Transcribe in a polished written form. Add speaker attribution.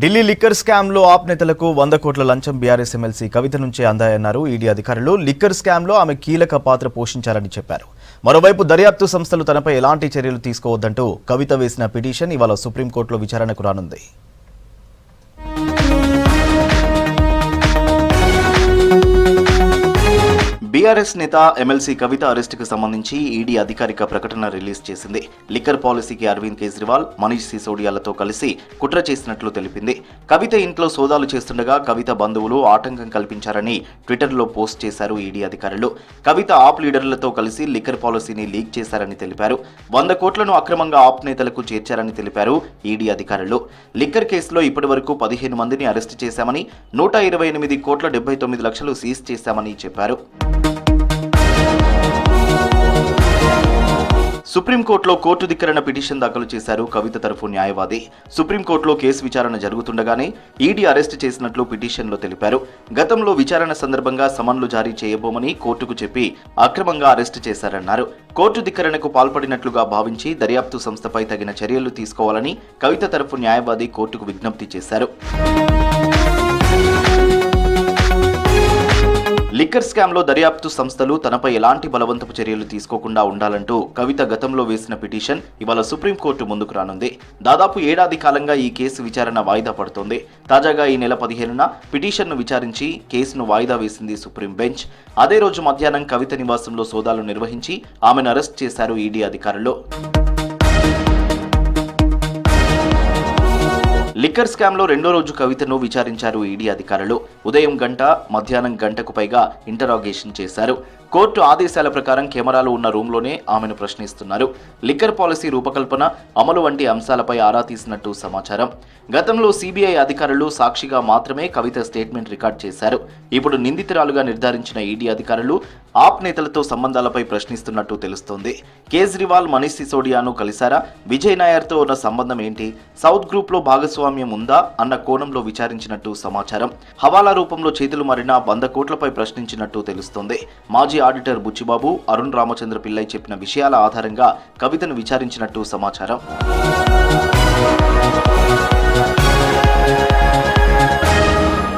Speaker 1: Delhi liquor scam లో ఆప్ నేతలకు 100 కోట్ల లంచం బీఆర్ఎస్ ఎమ్మెల్సీ కవిత నుంచే అందాయన్నారు ఈడీ అధికారులు. లిక్కర్ స్కామ్ లో ఆమె కీలక పాత్ర పోషించారని చెప్పారు. మరోవైపు దర్యాప్తు సంస్థలు తనపై ఎలాంటి చర్యలు తీసుకోవద్దంటూ కవిత వేసిన పిటిషన్ ఇవాళ సుప్రీంకోర్టులో విచారణకు రానుంది. బీఆర్ఎస్ నేత ఎమ్మెల్సీ కవిత అరెస్టుకు సంబంధించి ఈడీ అధికారిక ప్రకటన రిలీజ్ చేసింది. లిక్కర్ పాలసీకి అరవింద్ కేజ్రీవాల్, మనీష్ సిసోడియాలతో కలిసి కుట్ర చేసినట్లు తెలిపింది. కవిత ఇంట్లో సోదాలు చేస్తుండగా కవిత బంధువులు ఆటంకం కల్పించారని ట్విట్టర్లో పోస్ట్ చేశారు ఈడీ అధికారులు. కవిత ఆప్ లీడర్లతో కలిసి లిక్కర్ పాలసీని లీక్ చేశారని తెలిపారు. 100 కోట్లను అక్రమంగా ఆప్ నేతలకు చేర్చారని తెలిపారు ఈడీ అధికారులు. లిక్కర్ కేసులో ఇప్పటివరకు 15 మందిని అరెస్టు చేశామని, 128 కోట్ల 79 లక్షలు సీజ్ చేశామని చెప్పారు. సుప్రీంకోర్టులో కోర్టు ధిక్కరణ పిటిషన్ దాఖలు చేశారు కవిత తరఫు న్యాయవాది. సుప్రీంకోర్టులో కేసు విచారణ జరుగుతుండగానే ఈడీ అరెస్టు చేసినట్లు పిటిషన్లో తెలిపారు. గతంలో విచారణ సందర్భంగా సమన్లు జారీ చేయబోమని కోర్టుకు చెప్పి అక్రమంగా అరెస్టు చేశారన్నారు. కోర్టు ధిక్కరణకు పాల్పడినట్లుగా భావించి దర్యాప్తు సంస్థపై తగిన చర్యలు తీసుకోవాలని కవిత తరఫు న్యాయవాది కోర్టుకు విజ్ఞప్తి చేశారు. లిక్కర్ స్కామ్లో దర్యాప్తు సంస్థలు తనపై ఎలాంటి బలవంతపు చర్యలు తీసుకోకుండా ఉండాలంటూ కవిత గతంలో వేసిన పిటిషన్ ఇవాళ సుప్రీంకోర్టు ముందుకు రానుంది. దాదాపు ఏడాది కాలంగా ఈ కేసు విచారణ వాయిదా పడుతోంది. తాజాగా ఈ నెల 15న పిటిషన్ను విచారించి కేసును వాయిదా వేసింది సుప్రీం బెంచ్. అదే రోజు మధ్యాహ్నం కవిత నివాసంలో సోదాలు నిర్వహించి ఆమెను అరెస్ట్ చేశారు ఈడీ అధికారులు. లిక్కర్ స్కామ్ లో రెండో రోజు కవితను విచారించారు ఈడీ అధికారులు. ఉదయం గంట, మధ్యాహ్నం గంటకు పైగా ఇంటరాగేషన్ చేశారు. కోర్టు ఆదేశాల ప్రకారం కెమెరాలు ఉన్న రూమ్లోనే ఆమెను ప్రశ్నిస్తున్నారు. లిక్కర్ పాలసీ రూపకల్పన, అమలు వంటి అంశాలపై ఆరా తీసినట్టు సమాచారం. గతంలో సిబిఐ అధికారులు సాక్షిగా మాత్రమే కవిత స్టేట్మెంట్ రికార్డ్ చేశారు. ఇప్పుడు నిందితురాలుగా నిర్ధారించిన ఈడీ అధికారులు ఆప్ నేతలతో సంబంధాలపై ప్రశ్నిస్తున్నట్టు తెలుస్తోంది. కేజ్రీవాల్, మనీష్ సిసోడియాను కలిశారా? విజయ్ నాయర్తో ఉన్న సంబంధం ఏంటి? సౌత్ గ్రూప్ లో భాగస్వామ్యం ఉందా అన్న కోణంలో విచారించినట్టు సమాచారం. హవాలా రూపంలో చేతులు మారిన 100 కోట్లపై ప్రశ్నించినట్టు తెలుస్తోంది. మాజీ ఆడిటర్ బుచ్చిబాబు, అరుణ్ రామచంద్ర పిల్లై చెప్పిన విషయాల ఆధారంగా కవితను విచారించినట్టు సమాచారం.